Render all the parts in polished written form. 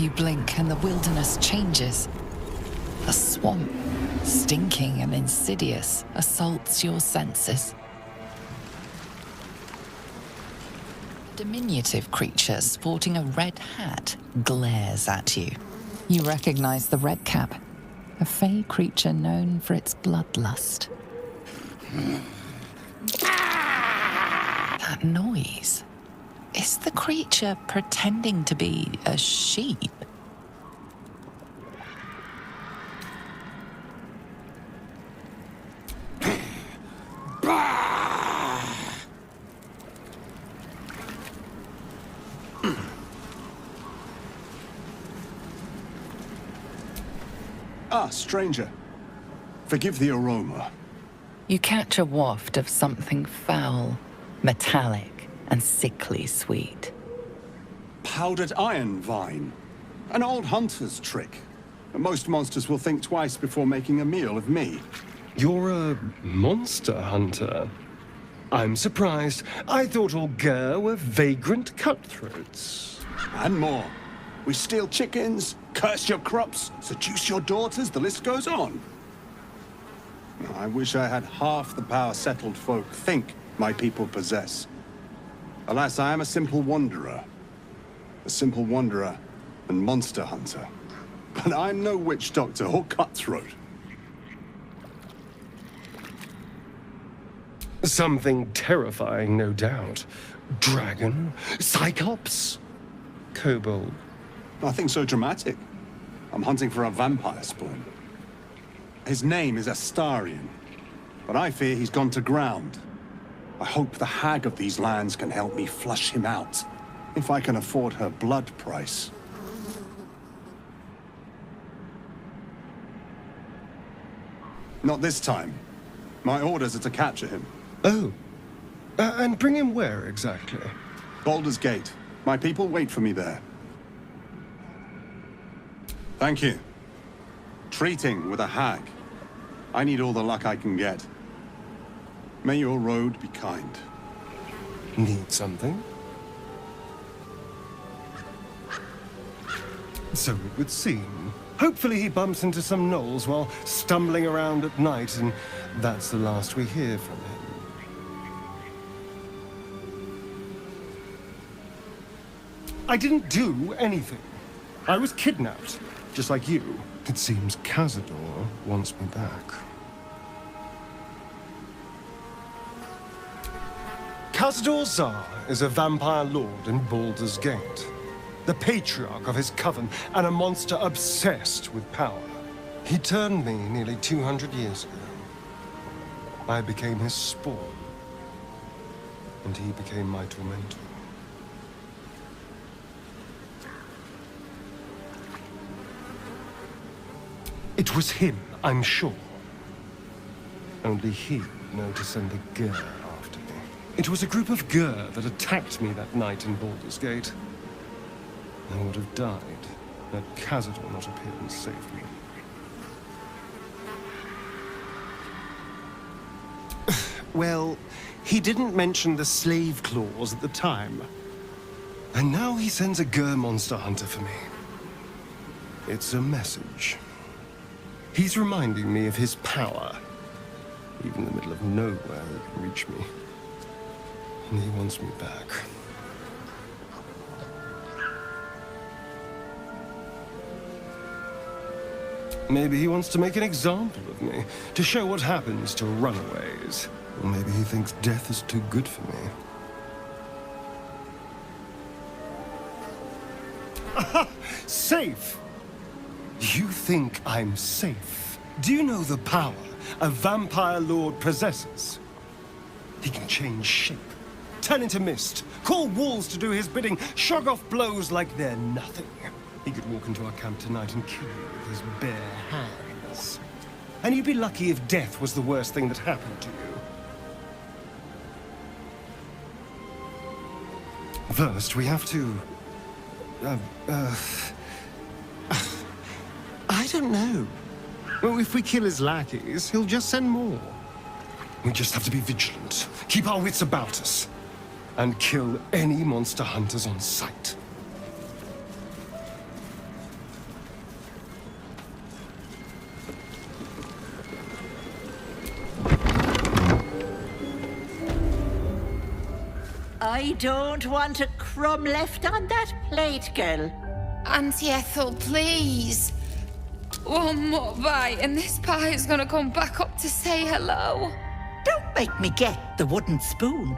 You blink and the wilderness changes. A swamp, stinking and insidious, assaults your senses. A diminutive creature sporting a red hat glares at you. You recognize the red cap, a fey creature known for its bloodlust. That noise. Is the creature pretending to be a sheep? Ah, stranger. Forgive the aroma. You catch a waft of something foul, metallic, and sickly sweet. Powdered iron vine. An old hunter's trick. Most monsters will think twice before making a meal of me. You're a monster hunter. I'm surprised. I thought all ger were vagrant cutthroats. And more. We steal chickens, curse your crops, seduce your daughters, the list goes on. I wish I had half the power settled folk think my people possess. Alas, I am a simple wanderer. A simple wanderer and monster hunter. But I'm no witch doctor or cutthroat. Something terrifying, no doubt. Dragon? Cyclops? Kobold? Nothing so dramatic. I'm hunting for a vampire spawn. His name is Astarion, but I fear he's gone to ground. I hope the hag of these lands can help me flush him out, if I can afford her blood price. Not this time. My orders are to capture him. Oh. And bring him where, exactly? Baldur's Gate. My people wait for me there. Thank you. Treating with a hag. I need all the luck I can get. May your road be kind. Need something? So it would seem. Hopefully he bumps into some gnolls while stumbling around at night, and that's the last we hear from him. I didn't do anything. I was kidnapped, just like you. It seems Cazador wants me back. Cazador Zar is a vampire lord in Baldur's Gate. The patriarch of his coven, and a monster obsessed with power. He turned me nearly 200 years ago. I became his spawn, and he became my tormentor. It was him, I'm sure. Only he would know to send the ger after me. It was a group of ger that attacked me that night in Baldur's Gate. I would have died had Cazador not appeared and saved me. Well, he didn't mention the slave clause at the time. And now he sends a ger monster hunter for me. It's a message. He's reminding me of his power. Even in the middle of nowhere, he can reach me. And he wants me back. Maybe he wants to make an example of me, to show what happens to runaways. Or maybe he thinks death is too good for me. Aha! Safe! You think I'm safe? Do you know the power a vampire lord possesses? He can change shape, turn into mist, call walls to do his bidding, shrug off blows like they're nothing. He could walk into our camp tonight and kill you with his bare hands. And you'd be lucky if death was the worst thing that happened to you. First, we have to... I don't know. Well, if we kill his lackeys, he'll just send more. We just have to be vigilant, keep our wits about us, and kill any monster hunters on sight. I don't want a crumb left on that plate, girl. Auntie Ethel, please. One more bite and this pie is gonna come back up to say hello. Don't make me get the wooden spoon.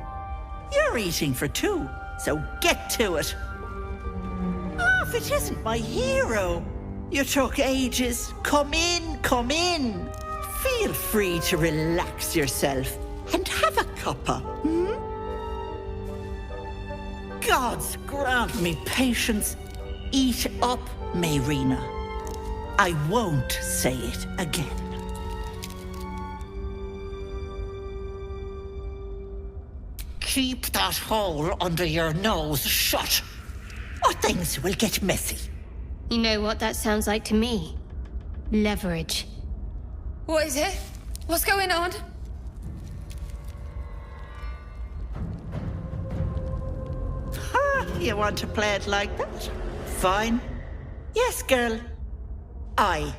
You're eating for two, so get to it. Oh, if it isn't my hero. You took ages. Come in, come in. Feel free to relax yourself and have a cuppa, hmm? Gods grant me patience. Eat up, Mayrina. I won't say it again. Keep that hole under your nose shut, or things will get messy. You know what that sounds like to me? Leverage. What is it? What's going on? Ha! You want to play it like that? Fine. Yes, girl. I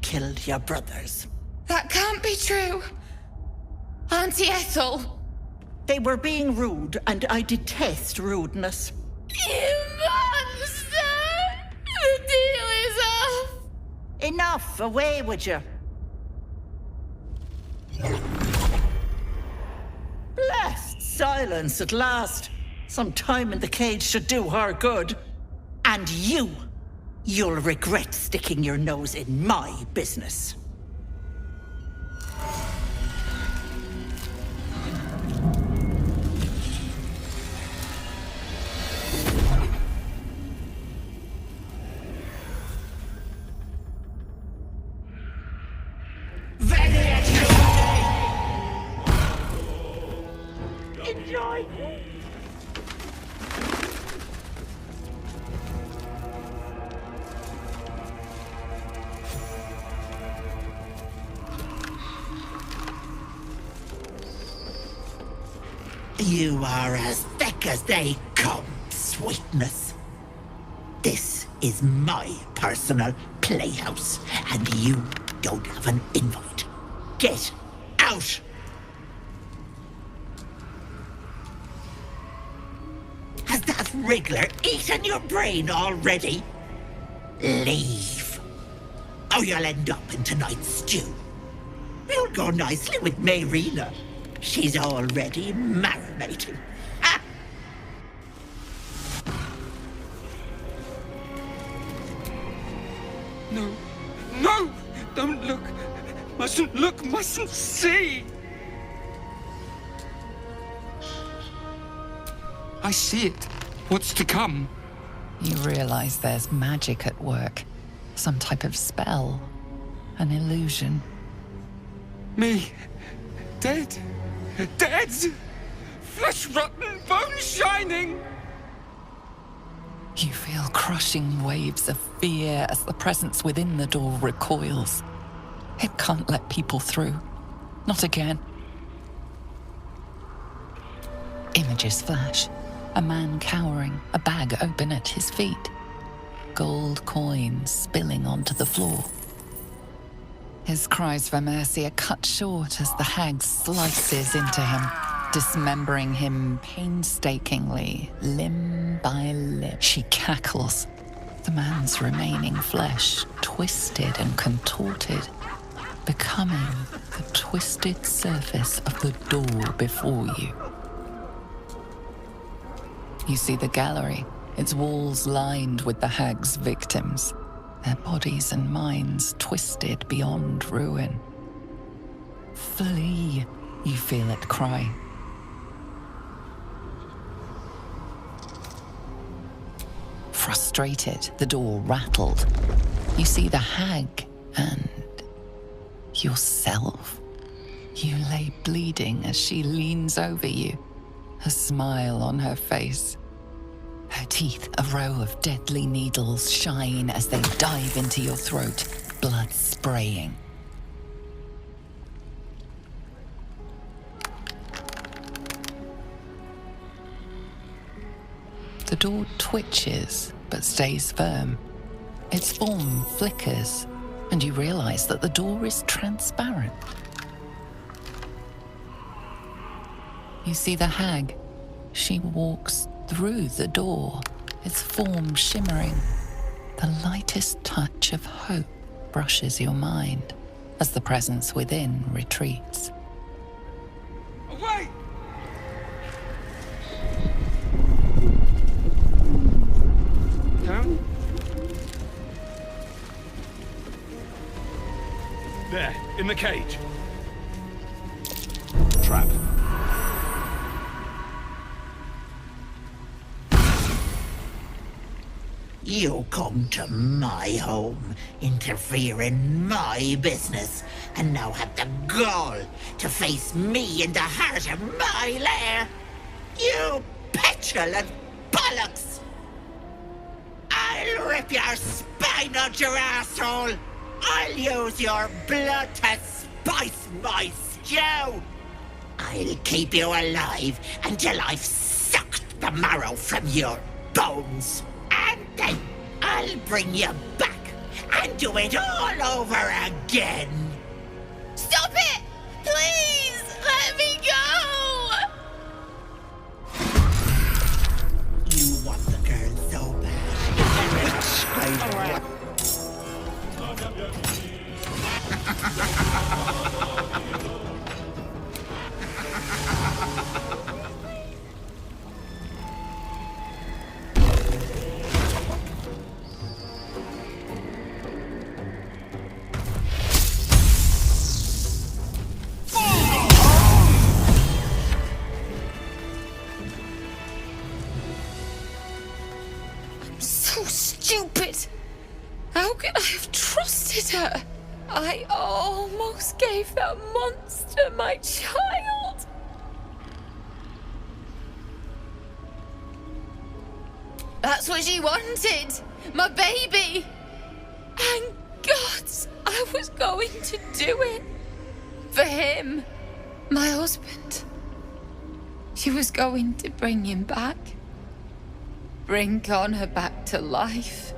killed your brothers. That can't be true. Auntie Ethel. They were being rude, and I detest rudeness. You monster! The deal is off! Enough! Away with you! Blessed silence at last. Some time in the cage should do her good. And you'll regret sticking your nose in my business. Enjoy! You are as thick as they come, sweetness. This is my personal playhouse, and you don't have an invite. Get out! Has that wriggler eaten your brain already? Leave, or you'll end up in tonight's stew. You'll go nicely with Mayrina. She's already marinating. Ah! No, no! Don't look! Mustn't look, mustn't see! I see it. What's to come? You realize there's magic at work. Some type of spell. An illusion. Me. Dead. Dead! Flesh rotten, bone shining! You feel crushing waves of fear as the presence within the door recoils. It can't let people through. Not again. Images flash. A man cowering, a bag open at his feet. Gold coins spilling onto the floor. His cries for mercy are cut short as the hag slices into him, dismembering him painstakingly, limb by limb. She cackles, the man's remaining flesh twisted and contorted, becoming the twisted surface of the door before you. You see the gallery, its walls lined with the hag's victims, their bodies and minds twisted beyond ruin. Flee, you feel it cry. Frustrated, the door rattled. You see the hag and yourself. You lay bleeding as she leans over you, a smile on her face. Her teeth, a row of deadly needles, shine as they dive into your throat, blood spraying. The door twitches, but stays firm. Its form flickers, and you realize that the door is transparent. You see the hag, She walks through the door, its form shimmering. The lightest touch of hope brushes your mind as the presence within retreats. Away! Down? There, in the cage. Trap. You come to my home, interfere in my business, and now have the gall to face me in the heart of my lair. You petulant bollocks! I'll rip your spine out your asshole! I'll use your blood to spice my stew! I'll keep you alive until I've sucked the marrow from your bones. And then I'll bring you back and do it all over again. Stop it! Please! Let me go! You want the girl so bad. So stupid! How could I have trusted her? I almost gave that monster my child. That's what she wanted, my baby. And God, I was going to do it for him, my husband. She was going to bring him back. Bring Connor back to life.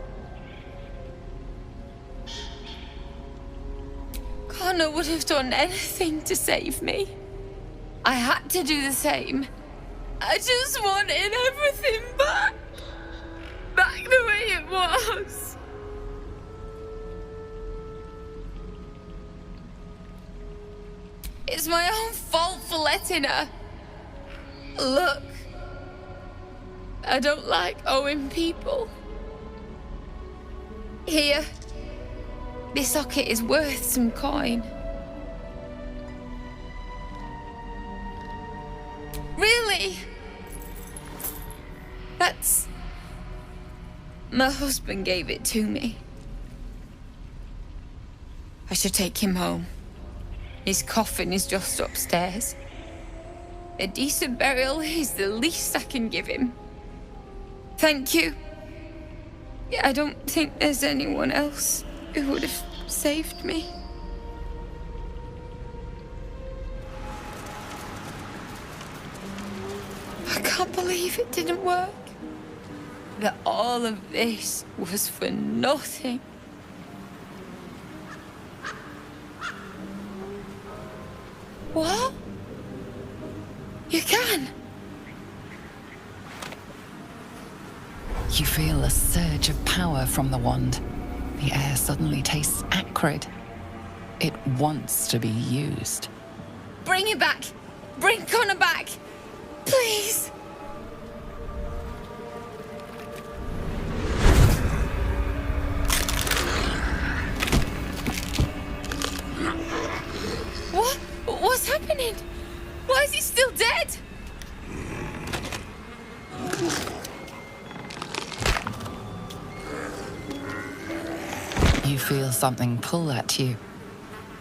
Connor would have done anything to save me. I had to do the same. I just wanted everything back. Back the way it was. It's my own fault for letting her. Look. I don't like owing people. Here. This socket is worth some coin. Really? That's... My husband gave it to me. I should take him home. His coffin is just upstairs. A decent burial is the least I can give him. Thank you. I don't think there's anyone else who would have saved me. I can't believe it didn't work. That all of this was for nothing. What? You can? You feel a surge of power from the wand. The air suddenly tastes acrid. It wants to be used. Bring him back! Bring Connor back! Please! What? What's happening? Why is he still dead? You feel something pull at you.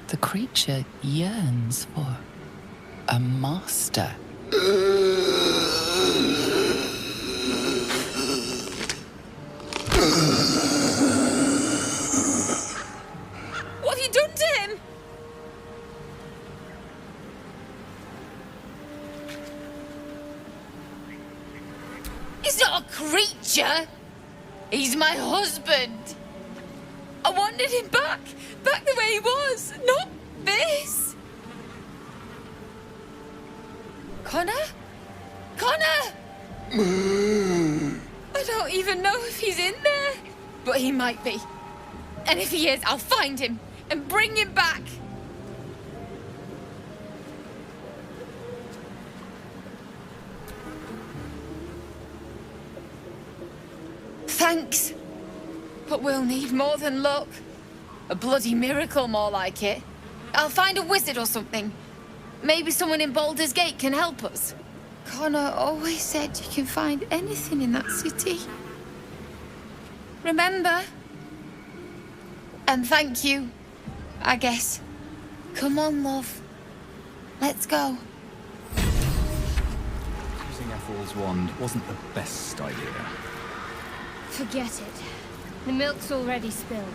The creature yearns for a master. What have you done to him? He's not a creature. He's my husband. I wanted him back the way he was, not this. Connor? Connor! I don't even know if he's in there, but he might be. And if he is, I'll find him and bring him back. Thanks. But we'll need more than luck. A bloody miracle, more like it. I'll find a wizard or something. Maybe someone in Baldur's Gate can help us. Connor always said you can find anything in that city. Remember? And thank you, I guess. Come on, love. Let's go. Using Ethel's wand wasn't the best idea. Forget it. The milk's already spilled.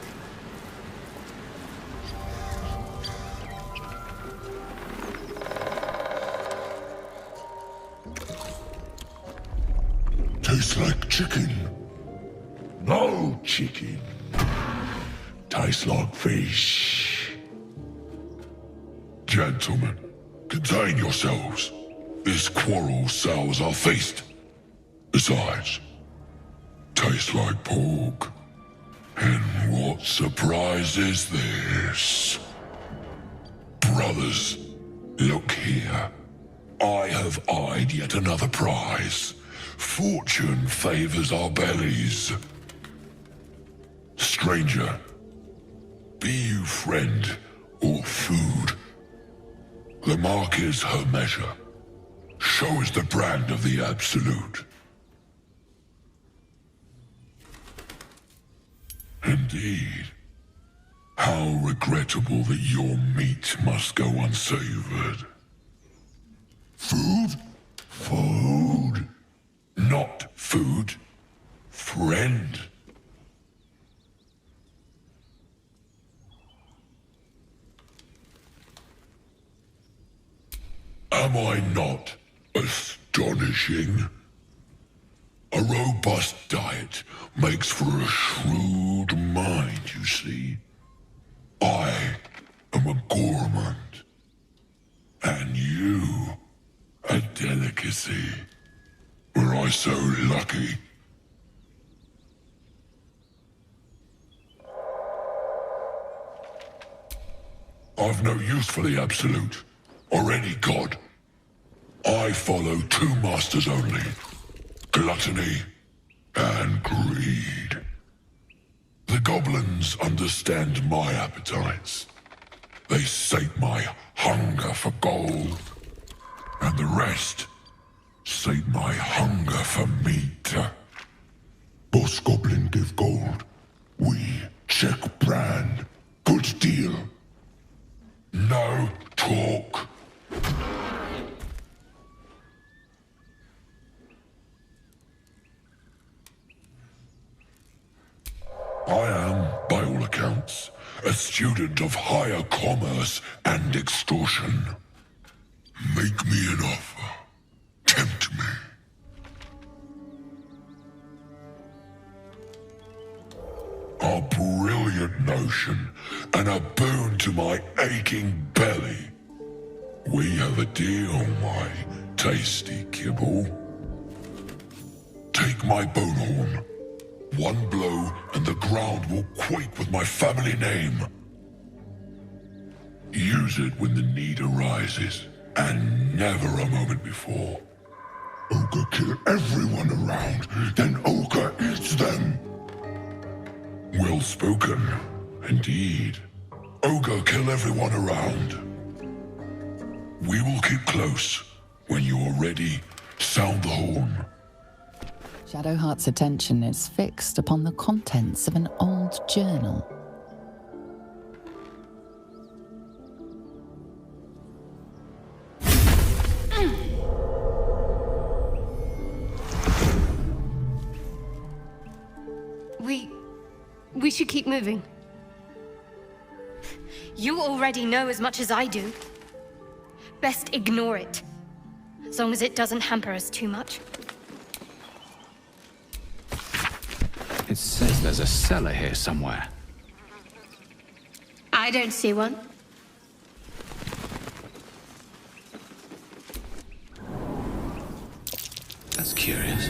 Tastes like chicken. No chicken. Tastes like fish. Gentlemen, contain yourselves. This quarrel sours our feast. Besides, tastes like pork. And what surprise is this? Brothers, look here. I have eyed yet another prize. Fortune favors our bellies. Stranger, be you friend or food. The mark is her measure. Show is the brand of the absolute. Indeed. How regrettable that your meat must go unsavored. Food? Food. Not food. Friend. Am I not astonishing? A robust diet makes for a shrewd mind, you see. I am a gourmand. And you, a delicacy. Were I so lucky? I've no use for the absolute, or any god. I follow two masters only. Gluttony and greed. The goblins understand my appetites. They sate my hunger for gold. And the rest sate my hunger for meat. Boss goblin give gold. We check brand. Good deal. No talk. I am, by all accounts, a student of higher commerce and extortion. Make me an offer. Tempt me. A brilliant notion, and a boon to my aching belly. We have a deal, my tasty kibble. Take my bone horn. One blow, and the ground will quake with my family name. Use it when the need arises, and never a moment before. Ogre kill everyone around, then Ogre eats them. Well spoken, indeed. Ogre kill everyone around. We will keep close. When you are ready, sound the horn. Shadowheart's attention is fixed upon the contents of an old journal. We should keep moving. You already know as much as I do. Best ignore it, as long as it doesn't hamper us too much. It says there's a cellar here somewhere. I don't see one. That's curious.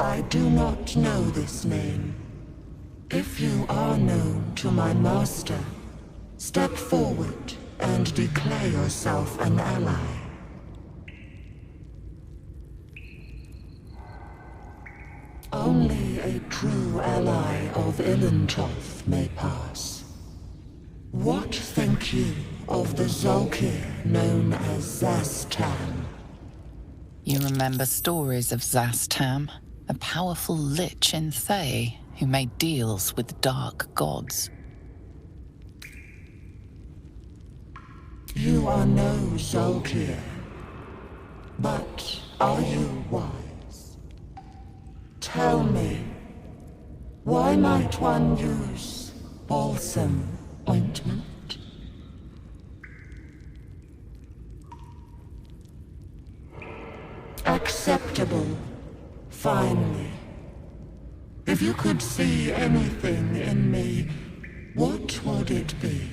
I do not know this name. If you are known to my master, step forward and declare yourself an ally. Only a true ally of Ilintoth may pass. What think you of the Zolkir known as Zastam? You remember stories of Zastam, a powerful lich in Thay who made deals with dark gods. You are no Zolkir, but are you wise? Tell me, why might one use balsam ointment? Acceptable, finally. If you could see anything in me, what would it be?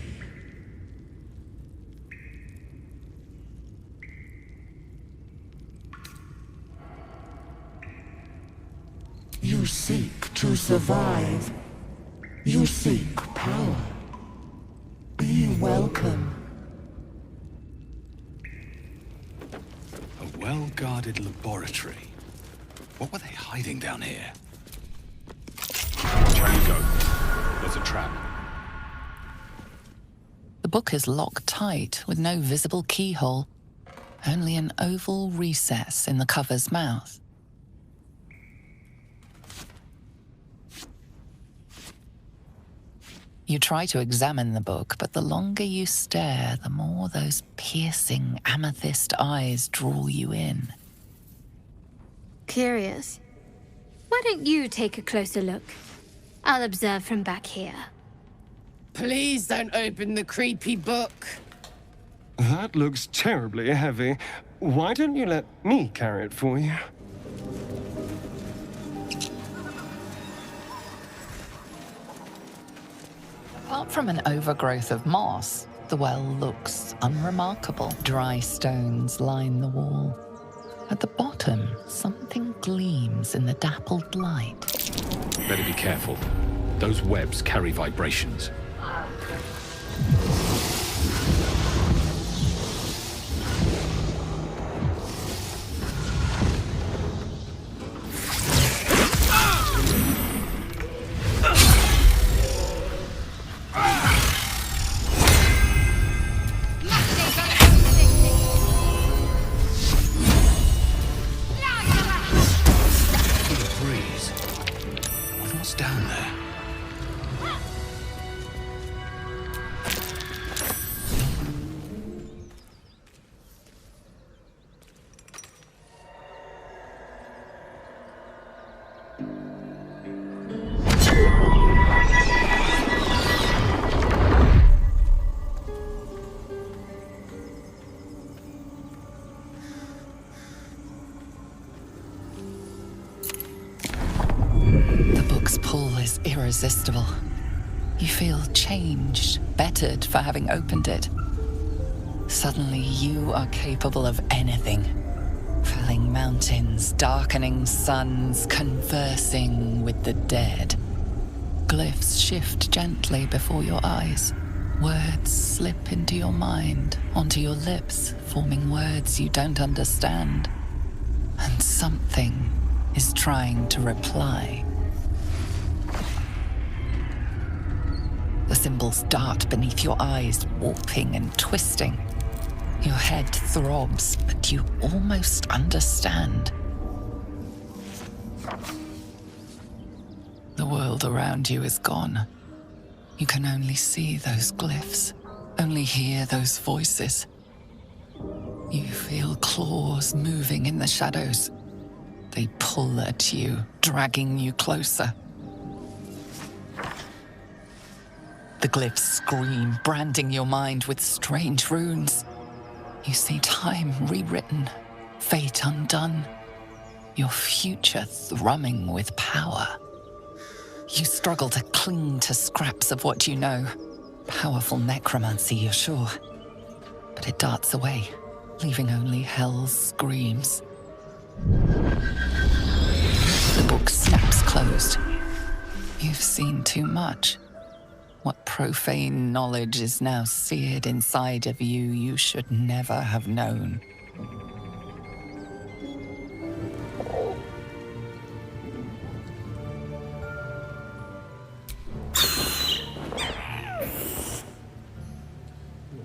You seek to survive. You seek power. Be welcome. A well-guarded laboratory. What were they hiding down here? Where you go? There's a trap. The book is locked tight with no visible keyhole, only an oval recess in the cover's mouth. You try to examine the book, but the longer you stare, the more those piercing amethyst eyes draw you in. Curious. Why don't you take a closer look? I'll observe from back here. Please don't open the creepy book. That looks terribly heavy. Why don't you let me carry it for you? Apart from an overgrowth of moss, the well looks unremarkable. Dry stones line the wall. At the bottom, something gleams in the dappled light. Better be careful. Those webs carry vibrations. Irresistible. You feel changed, bettered for having opened it. Suddenly you are capable of anything. Felling mountains, darkening suns, conversing with the dead. Glyphs shift gently before your eyes. Words slip into your mind, onto your lips, forming words you don't understand. And something is trying to reply. The symbols dart beneath your eyes, warping and twisting. Your head throbs, but you almost understand. The world around you is gone. You can only see those glyphs, only hear those voices. You feel claws moving in the shadows. They pull at you, dragging you closer. The glyphs scream, branding your mind with strange runes. You see time rewritten, fate undone, your future thrumming with power. You struggle to cling to scraps of what you know. Powerful necromancy, you're sure. But it darts away, leaving only hell's screams. The book snaps closed. You've seen too much. What profane knowledge is now seared inside of you, you should never have known.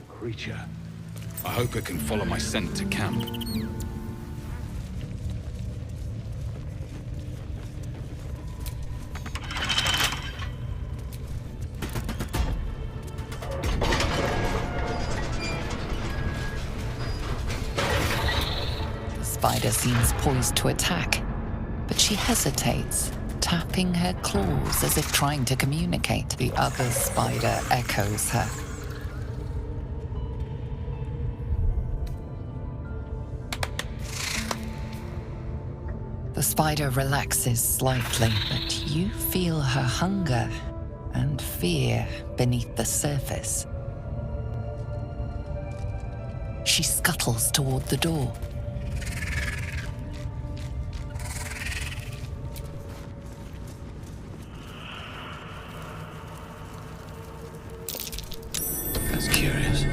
Creature. I hope it can follow my scent to camp. The spider seems poised to attack, but she hesitates, tapping her claws as if trying to communicate. The other spider echoes her. The spider relaxes slightly, but you feel her hunger and fear beneath the surface. She scuttles toward the door. That's curious.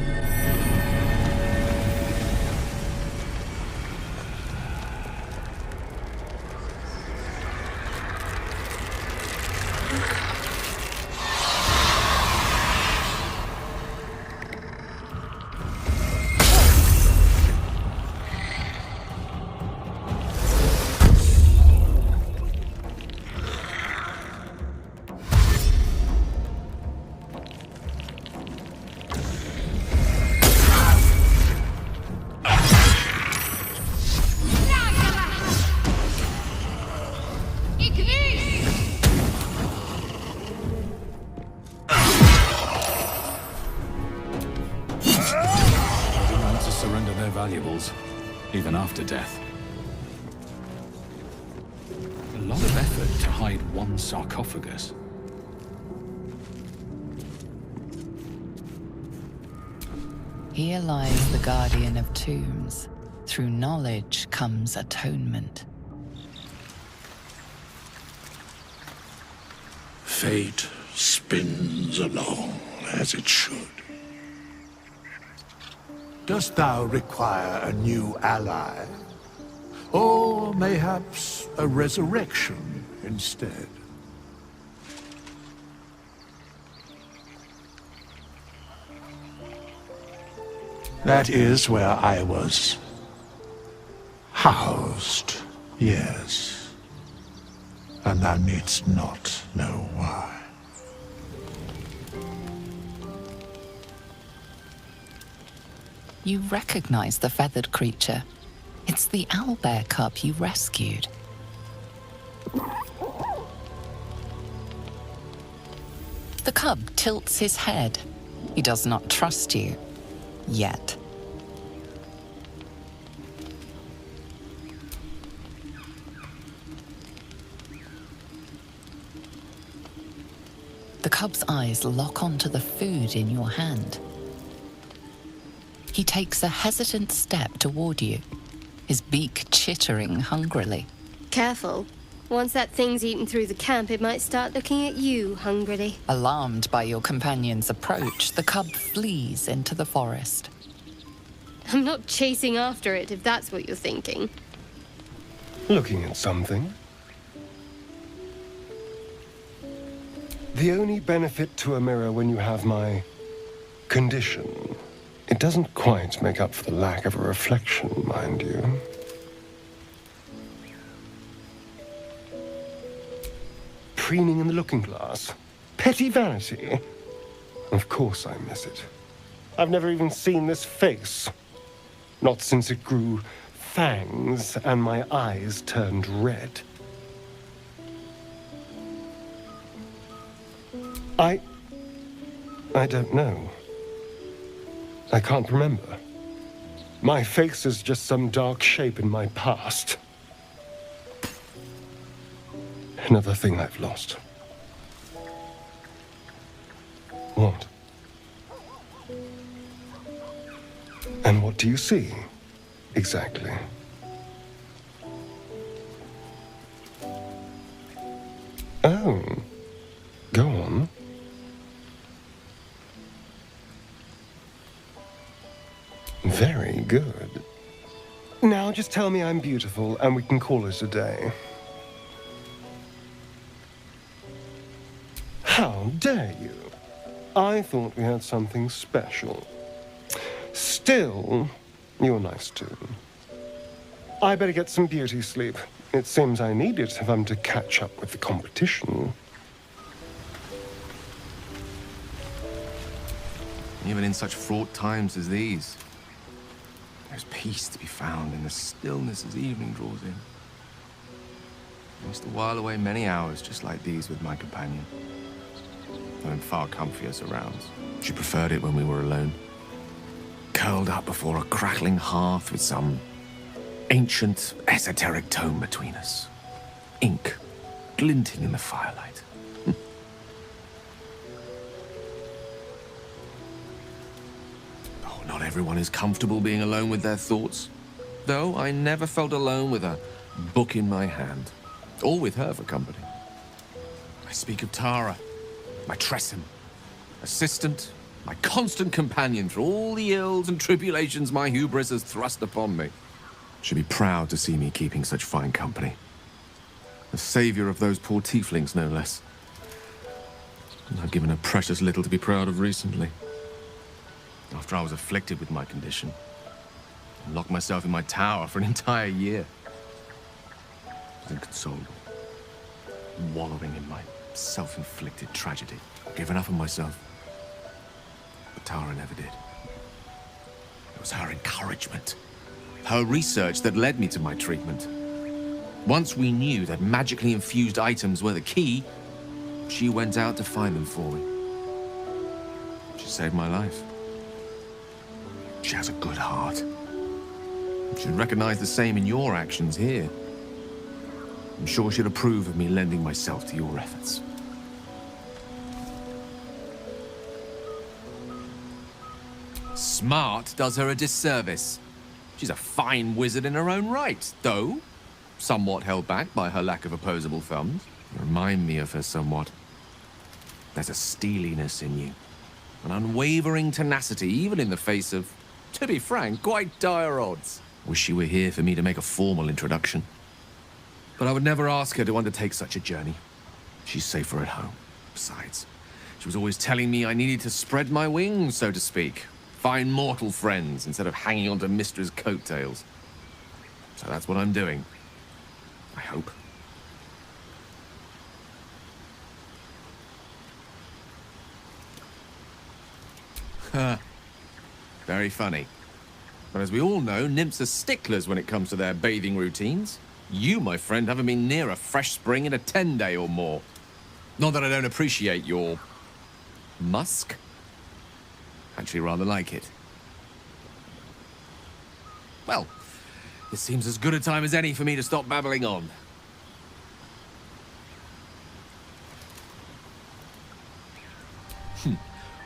Valuables, even after death. A lot of effort to hide one sarcophagus. Here lies the guardian of tombs. Through knowledge comes atonement. Fate spins along as it should. Dost thou require a new ally? Or mayhaps a resurrection instead? That is where I was housed, yes. And thou needst not know why. You recognize the feathered creature. It's the owlbear cub you rescued. The cub tilts his head. He does not trust you. Yet. The cub's eyes lock onto the food in your hand. He takes a hesitant step toward you, his beak chittering hungrily. Careful. Once that thing's eaten through the camp, it might start looking at you hungrily. Alarmed by your companion's approach, the cub flees into the forest. I'm not chasing after it, if that's what you're thinking. Looking at something? The only benefit to a mirror when you have my condition, it doesn't quite make up for the lack of a reflection, mind you. Preening in the looking glass. Petty vanity. Of course I miss it. I've never even seen this face. Not since it grew fangs and my eyes turned red. I don't know. I can't remember. My face is just some dark shape in my past. Another thing I've lost. What? And what do you see, exactly? Oh, go on. Very good. Now just tell me I'm beautiful and we can call it a day. How dare you? I thought we had something special. Still, you're nice too. I better get some beauty sleep. It seems I need it if I'm to catch up with the competition. Even in such fraught times as these, there's peace to be found in the stillness as evening draws in. I used to while away many hours just like these with my companion, though in far comfier surrounds. She preferred it when we were alone, curled up before a crackling hearth with some ancient, esoteric tome between us. Ink glinting in the firelight. Oh, not everyone is comfortable being alone with their thoughts. Though I never felt alone with a book in my hand, or with her for company. I speak of Tara, my Tressym, assistant, my constant companion through all the ills and tribulations my hubris has thrust upon me. She'd be proud to see me keeping such fine company. The savior of those poor tieflings, no less. And I've given her precious little to be proud of recently. After I was afflicted with my condition, and locked myself in my tower for an entire year. I was inconsolable, wallowing in my self-inflicted tragedy, giving up on myself. But Tara never did. It was her encouragement, her research that led me to my treatment. Once we knew that magically infused items were the key, she went out to find them for me. She saved my life. She has a good heart. She'd recognize the same in your actions here. I'm sure she'd approve of me lending myself to your efforts. Smart does her a disservice. She's a fine wizard in her own right, though somewhat held back by her lack of opposable thumbs. You remind me of her somewhat. There's a steeliness in you, an unwavering tenacity, even in the face of, to be frank, quite dire odds. Wish she were here for me to make a formal introduction. But I would never ask her to undertake such a journey. She's safer at home. Besides, she was always telling me I needed to spread my wings, so to speak. Find mortal friends instead of hanging onto Mistra's coattails. So that's what I'm doing. I hope. Very funny. But as we all know, nymphs are sticklers when it comes to their bathing routines. You, my friend, haven't been near a fresh spring in a 10-day or more. Not that I don't appreciate your musk. Actually rather like it. Well, this seems as good a time as any for me to stop babbling on.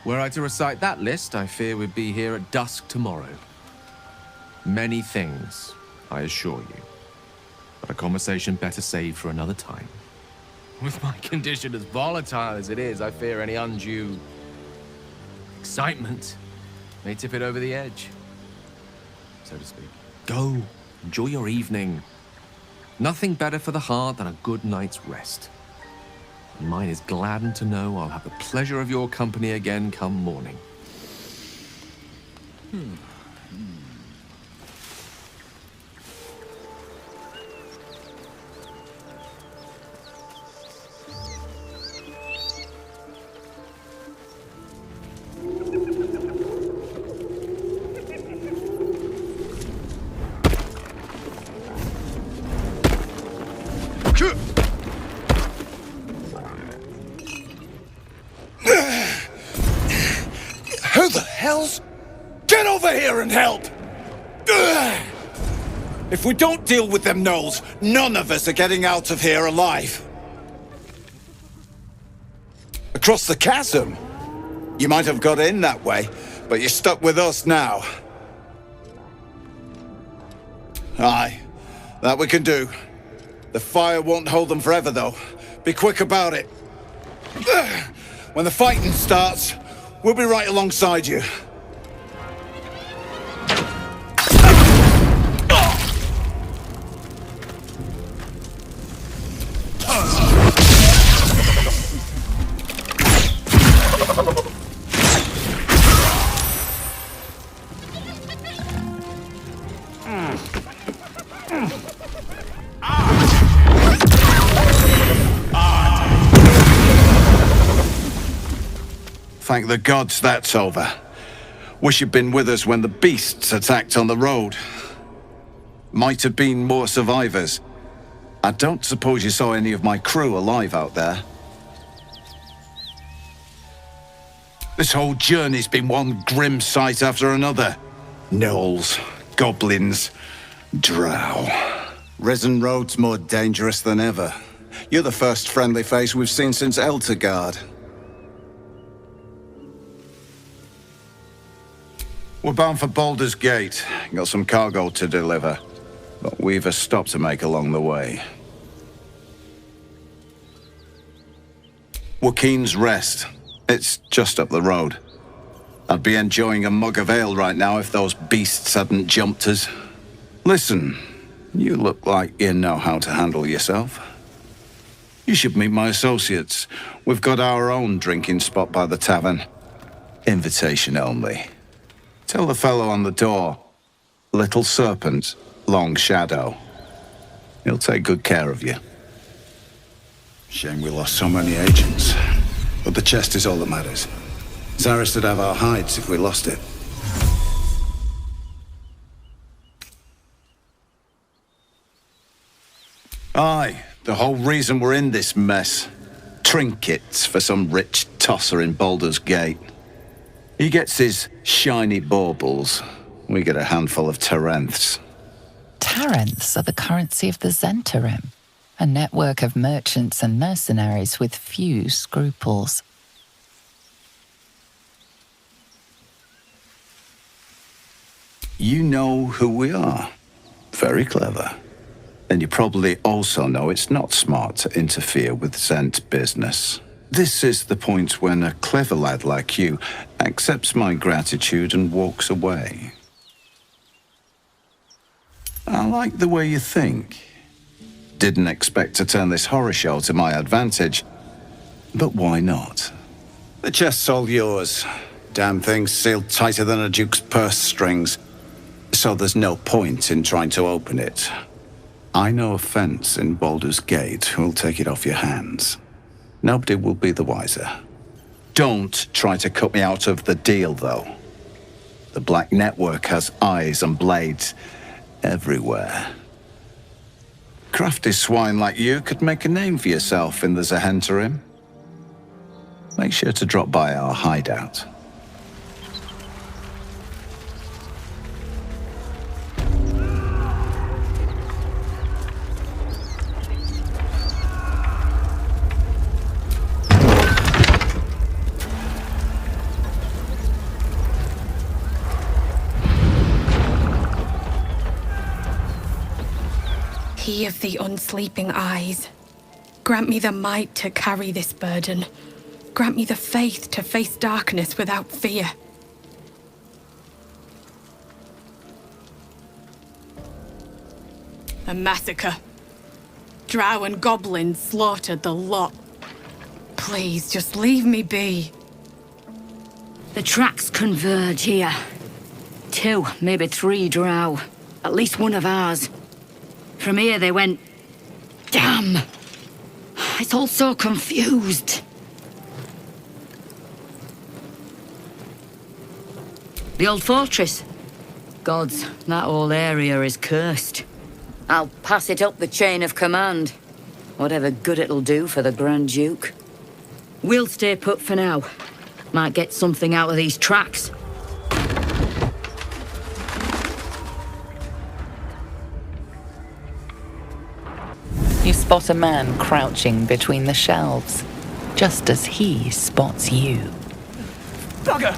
Were I to recite that list, I fear we'd be here at dusk tomorrow. Many things, I assure you. But a conversation better saved for another time. With my condition as volatile as it is, I fear any undue excitement may tip it over the edge, so to speak. Go, enjoy your evening. Nothing better for the heart than a good night's rest. And mine is gladdened to know I'll have the pleasure of your company again come morning. Who the hell's... Get over here and help! If we don't deal with them gnolls, none of us are getting out of here alive. Across the chasm? You might have got in that way, but you're stuck with us now. Aye, that we can do. The fire won't hold them forever, though. Be quick about it. When the fighting starts, we'll be right alongside you. Thank the gods that's over. Wish you'd been with us when the beasts attacked on the road. Might have been more survivors. I don't suppose you saw any of my crew alive out there. This whole journey's been one grim sight after another. Gnolls, goblins, drow. Risen Road's more dangerous than ever. You're the first friendly face we've seen since Eltergard. We're bound for Baldur's Gate. Got some cargo to deliver. But we've a stop to make along the way. Wakeen's Rest. It's just up the road. I'd be enjoying a mug of ale right now if those beasts hadn't jumped us. Listen, you look like you know how to handle yourself. You should meet my associates. We've got our own drinking spot by the tavern. Invitation only. Tell the fellow on the door, Little Serpent, Long Shadow. He'll take good care of you. Shame we lost so many agents. But the chest is all that matters. Zaris would have our hides if we lost it. Aye, the whole reason we're in this mess. Trinkets for some rich tosser in Baldur's Gate. He gets his shiny baubles. We get a handful of taranths. Taranths are the currency of the Zentarim, a network of merchants and mercenaries with few scruples. You know who we are. Very clever. And you probably also know it's not smart to interfere with Zent business. This is the point when a clever lad like you accepts my gratitude and walks away. I like the way you think. Didn't expect to turn this horror show to my advantage, but why not? The chest's all yours. Damn thing's sealed tighter than a duke's purse strings, so there's no point in trying to open it. I know a fence in Baldur's Gate who'll take it off your hands. Nobody will be the wiser. Don't try to cut me out of the deal, though. The Black Network has eyes and blades everywhere. Crafty swine like you could make a name for yourself in the Zentarim. Make sure to drop by our hideout. He of the unsleeping eyes, grant me the might to carry this burden. Grant me the faith to face darkness without fear. A massacre. Drow and goblins slaughtered the lot. Please, just leave me be. The tracks converge here. 2, maybe 3 drow. At least one of ours. From here they went... Damn! It's all so confused. The old fortress. Gods, that whole area is cursed. I'll pass it up the chain of command. Whatever good it'll do for the Grand Duke. We'll stay put for now. Might get something out of these tracks. You spot a man crouching between the shelves, just as he spots you. Bugger!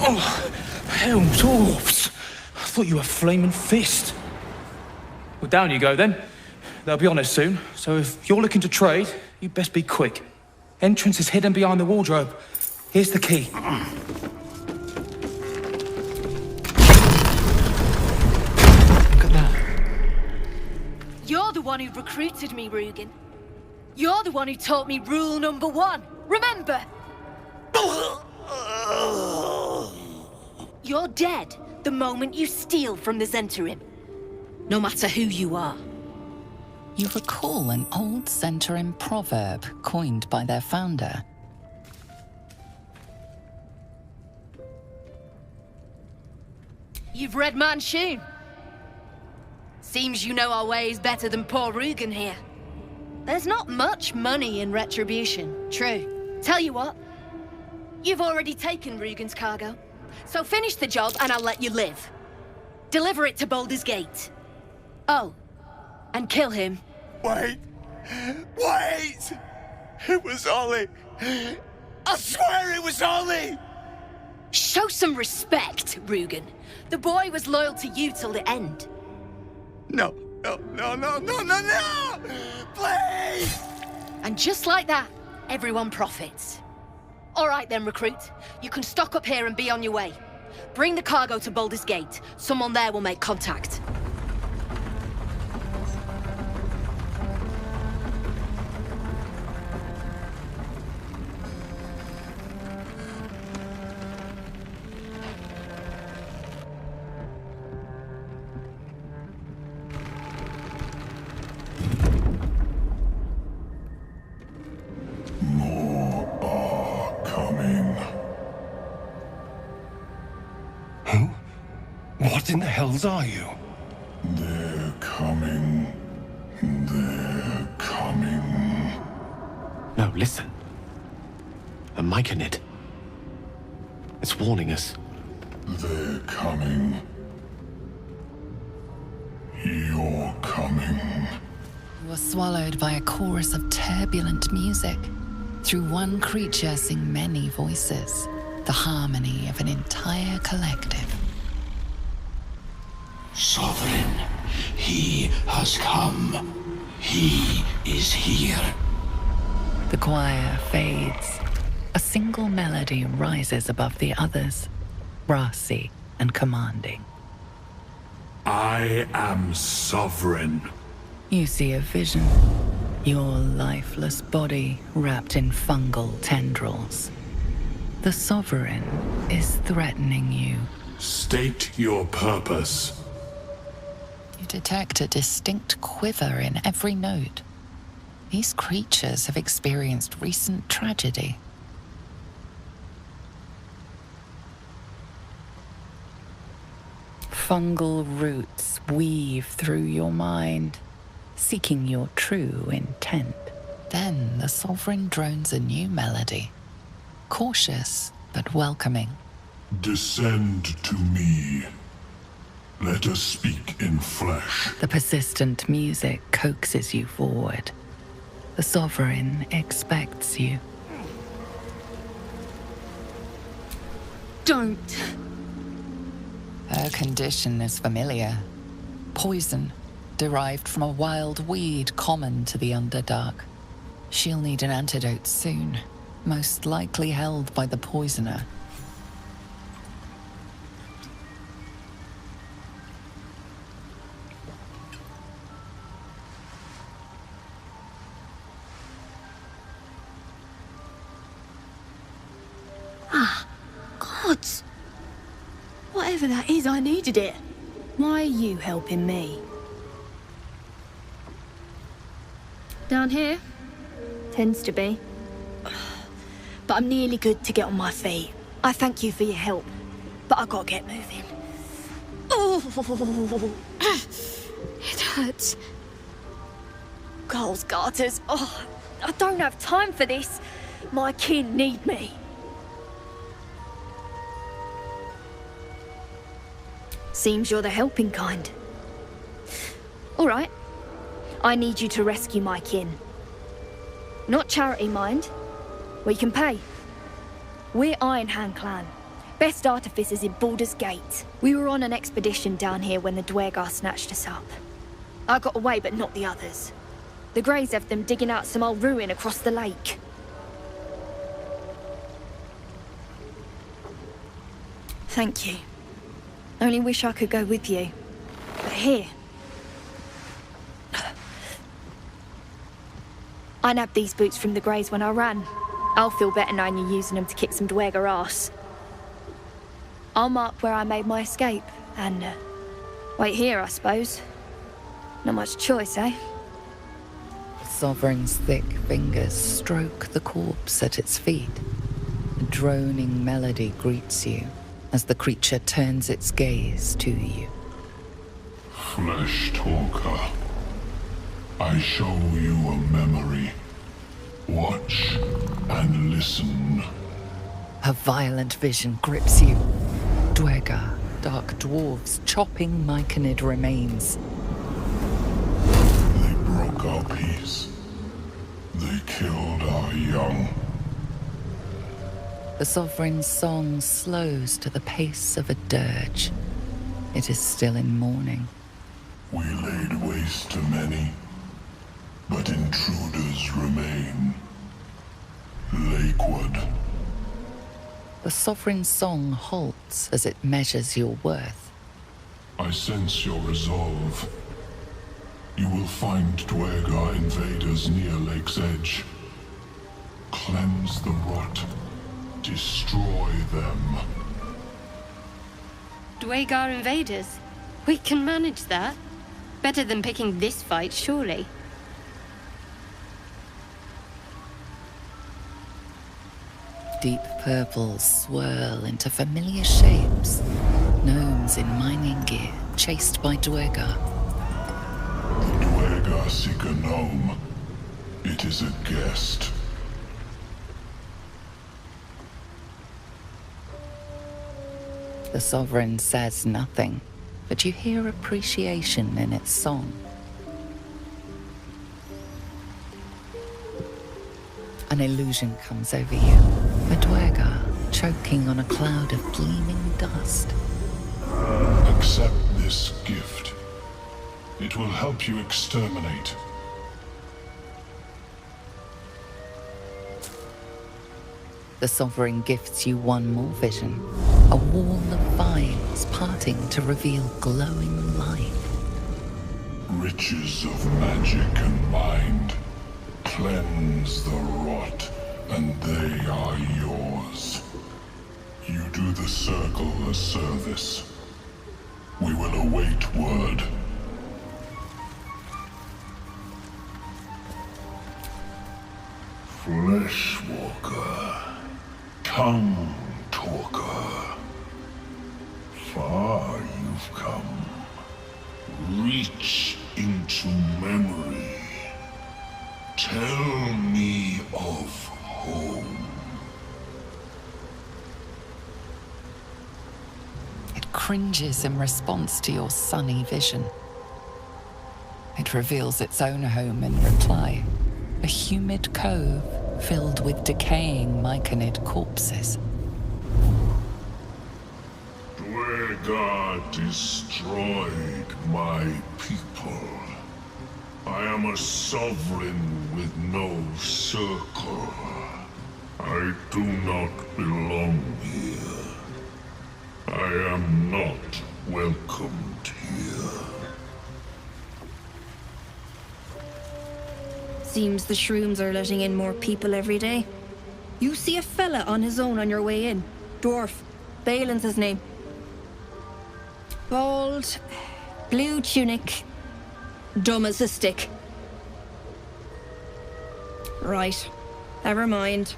Oh, hell, dwarfs! I thought you were Flaming Fist. Well, down you go then. They'll be on us soon, so if you're looking to trade, you best be quick. Entrance is hidden behind the wardrobe. Here's the key. Look at that. You're the one who recruited me, Rugen. You're the one who taught me rule number 1. Remember? You're dead the moment you steal from the Zhentarim. No matter who you are. You recall an old Zhentarim proverb coined by their founder. You've read Manchun. Seems you know our ways better than poor Rugen here. There's not much money in retribution, true. Tell you what, you've already taken Rugen's cargo, so finish the job and I'll let you live. Deliver it to Baldur's Gate. Oh, and kill him. Wait! Wait! It was Ollie! I swear it was Ollie! Show some respect, Rugen. The boy was loyal to you till the end. No, no, no, no, no, no, no! Please! And just like that, everyone profits. All right then, recruit. You can stock up here and be on your way. Bring the cargo to Baldur's Gate. Someone there will make contact. What in the hells are you? They're coming. They're coming. No, listen. A mic in it. It's warning us. They're coming. You're coming. You are swallowed by a chorus of turbulent music. Through one creature sing many voices, the harmony of an entire collective. Sovereign, he has come. He is here. The choir fades. A single melody rises above the others, brassy and commanding. I am sovereign. You see a vision. Your lifeless body wrapped in fungal tendrils. The Sovereign is threatening you. State your purpose. You detect a distinct quiver in every note. These creatures have experienced recent tragedy. Fungal roots weave through your mind, seeking your true intent. Then the Sovereign drones a new melody, cautious but welcoming. Descend to me. Let us speak in flesh. The persistent music coaxes you forward. The Sovereign expects you. Don't. Her condition is familiar. Poison, derived from a wild weed common to the Underdark. She'll need an antidote soon, most likely held by the poisoner. Ah, gods. Whatever that is, I needed it. Why are you helping me? Down here? Tends to be. But I'm nearly good to get on my feet. I thank you for your help, but I gotta get moving. Oh! It hurts. Girls' garters. Oh, I don't have time for this. My kin need me. Seems you're the helping kind. All right. I need you to rescue my kin. Not charity, mind. We can pay. We're Iron Hand Clan. Best artificers in Baldur's Gate. We were on an expedition down here when the Dwergar snatched us up. I got away, but not the others. The Greys have them digging out some old ruin across the lake. Thank you. Only wish I could go with you. But here... I nabbed these boots from the Greys when I ran. I'll feel better knowing you're using them to kick some Dwergar ass. I'll mark where I made my escape, and wait here, I suppose. Not much choice, eh? The Sovereign's thick fingers stroke the corpse at its feet. A droning melody greets you as the creature turns its gaze to you. Flesh talker, I show you a memory. Watch and listen. A violent vision grips you. Dwergar, dark dwarves chopping myconid remains. They broke our peace. They killed our young. The Sovereign's song slows to the pace of a dirge. It is still in mourning. We laid waste to many, but intruders remain. Lakewood. The Sovereign's song halts as it measures your worth. I sense your resolve. You will find Dwergar invaders near Lake's Edge. Cleanse the rot. Destroy them. Dwergar invaders? We can manage that. Better than picking this fight, surely. Deep purples swirl into familiar shapes. Gnomes in mining gear, chased by Dwergar. The Dwergar seek a gnome. It is a guest. The Sovereign says nothing, but you hear appreciation in its song. An illusion comes over you. A Dwergar choking on a cloud of gleaming dust. Accept this gift. It will help you exterminate. The Sovereign gifts you one more vision. A wall of vines parting to reveal glowing light. Riches of magic and mind. Cleanse the rot, and they are yours. You do the circle a service. We will await word. Fleshwalker, tongue talker. Far you've come. Reach into memory. Tell me of home. It cringes in response to your sunny vision. It reveals its own home in reply. A humid cove filled with decaying myconid corpses. Dwergar destroyed my people. I am a sovereign with no circle. I do not belong here. I am not welcomed here. Seems the shrooms are letting in more people every day. You see a fella on his own on your way in. Dwarf. Balin's his name. Bald, blue tunic, dumb as a stick. Right. Never mind.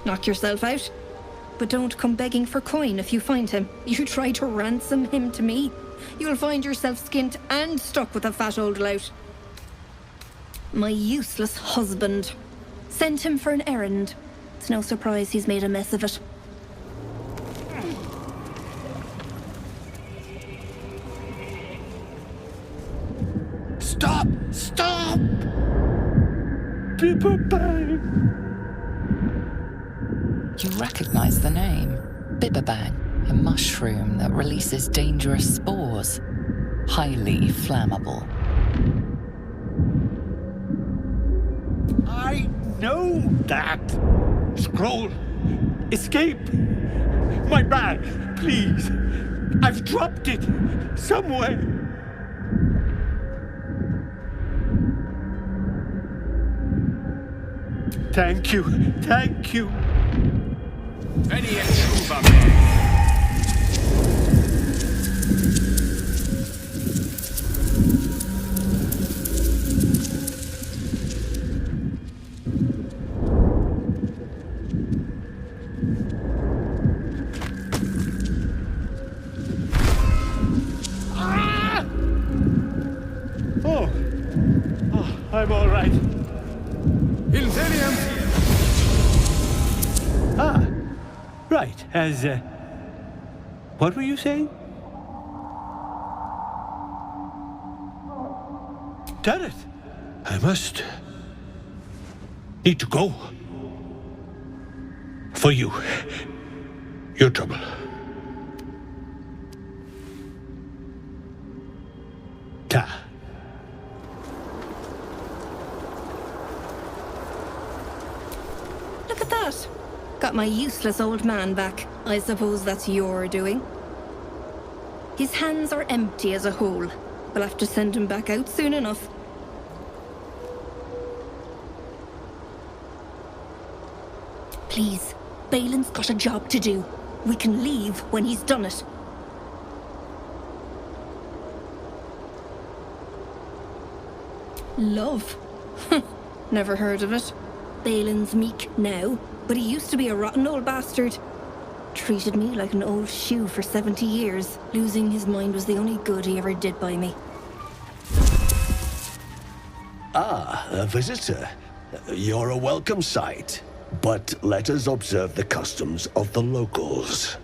Knock yourself out. but don't come begging for coin if you find him. You try to ransom him to me, you'll find yourself skint and stuck with a fat old lout. My useless husband. Sent him for an errand. It's no surprise he's made a mess of it. Stop! Stop! You recognize the name. Bibberbang, a mushroom that releases dangerous spores. Highly flammable. I know that! Scroll! Escape! My bag, please! I've dropped it somewhere! Thank you, thank you! I'm all right. Ah, right. As, what were you saying? Damn it. I must need to go. For you. Your trouble. Ta. Look at that. Got my useless old man back. I suppose that's your doing. His hands are empty as a whole. We'll have to send him back out soon enough. Please, Balin's got a job to do. We can leave when he's done it. Love? Never heard of it. Balin's meek now, but he used to be a rotten old bastard. Treated me like an old shoe for 70 years. Losing his mind was the only good he ever did by me. Ah, a visitor. You're a welcome sight. But let us observe the customs of the locals.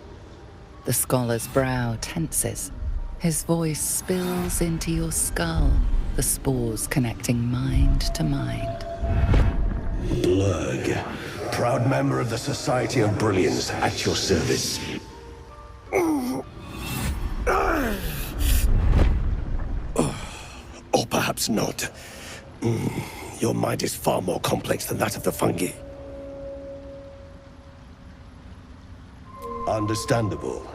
The scholar's brow tenses. His voice spills into your skull, the spores connecting mind to mind. Blurg, proud member of the Society of Brilliance, at your service. Or perhaps not. Your mind is far more complex than that of the fungi. Understandable.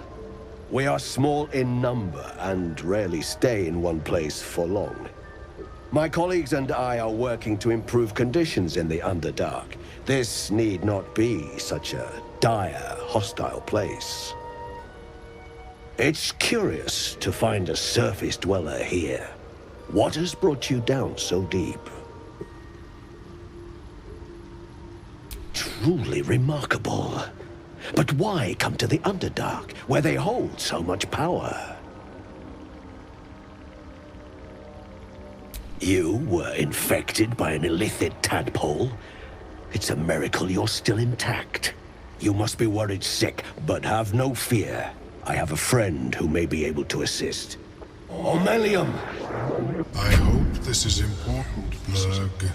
We are small in number and rarely stay in one place for long. My colleagues and I are working to improve conditions in the Underdark. This need not be such a dire, hostile place. It's curious to find a surface dweller here. What has brought you down so deep? Truly remarkable. But why come to the Underdark, where they hold so much power? You were infected by an illithid tadpole? It's a miracle you're still intact. You must be worried sick, but have no fear. I have a friend who may be able to assist. Omelium! I hope this is important, Blurg.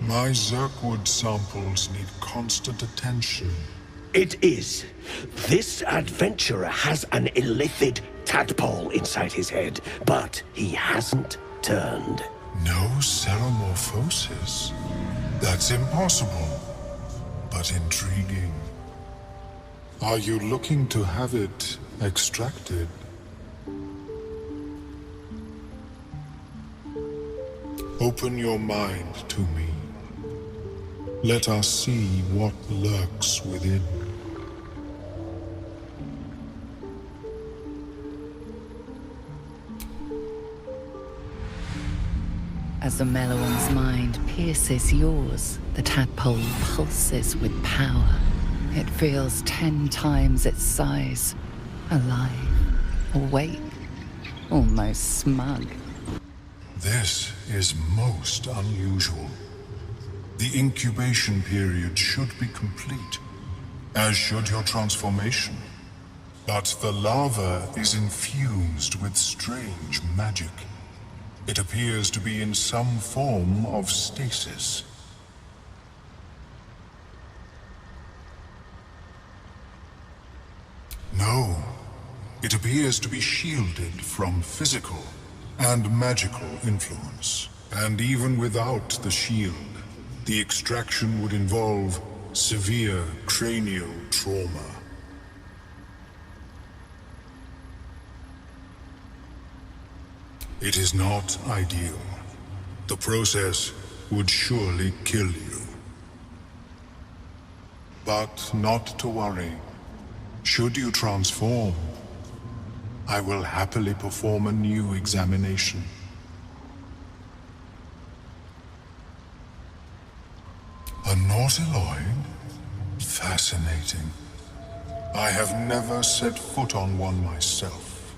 My Zerkwood samples need constant attention. It is. This adventurer has an illithid tadpole inside his head, but he hasn't turned. No ceremorphosis. That's impossible, but intriguing. Are you looking to have it extracted? Open your mind to me. Let us see what lurks within. As the Meloan's mind pierces yours, the tadpole pulses with power, It feels 10 times its size. Alive, awake, almost smug. This is most unusual. The incubation period should be complete, as should your transformation. But the larva is infused with strange magic. It appears to be in some form of stasis. No, it appears to be shielded from physical and magical influence. And even without the shield, the extraction would involve severe cranial trauma. It is not ideal. The process would surely kill you. But not to worry. Should you transform, I will happily perform a new examination. A nautiloid? Fascinating. I have never set foot on one myself.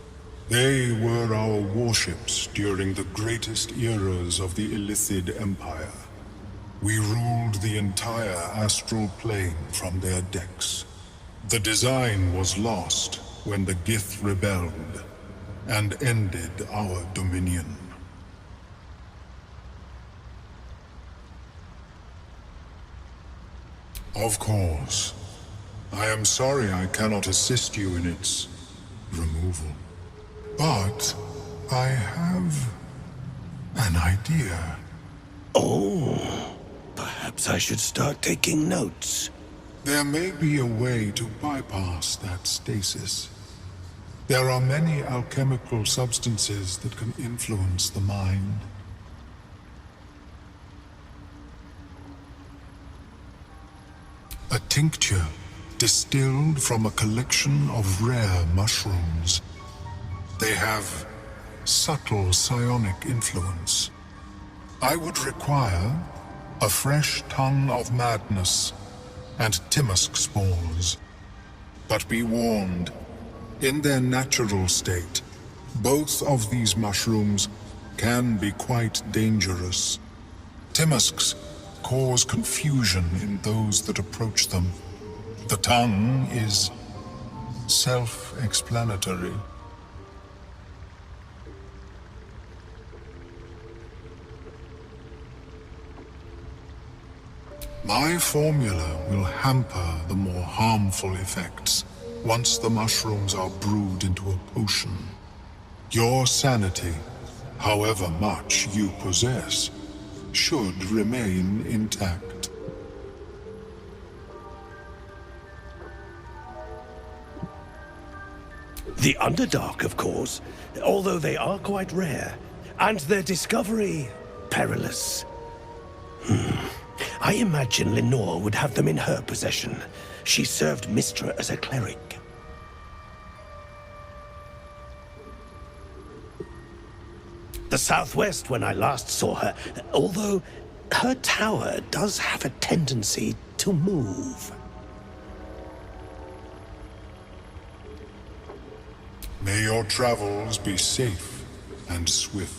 They were our warships during the greatest eras of the Illithid Empire. We ruled the entire astral plane from their decks. The design was lost when the Gith rebelled and ended our dominion. Of course, I am sorry I cannot assist you in its removal. But I have an idea. Oh, perhaps I should start taking notes. There may be a way to bypass that stasis. There are many alchemical substances that can influence the mind. A tincture distilled from a collection of rare mushrooms. They have subtle psionic influence. I would require a fresh tongue of madness and Timusk spores. But be warned, in their natural state, both of these mushrooms can be quite dangerous. Timusks cause confusion in those that approach them. The tongue is self-explanatory. My formula will hamper the more harmful effects once the mushrooms are brewed into a potion. Your sanity, however much you possess, should remain intact. The Underdark, of course, although they are quite rare, and their discovery perilous. I imagine Lenore would have them in her possession. She served Mystra as a cleric. The southwest when I last saw her, although her tower does have a tendency to move. May your travels be safe and swift.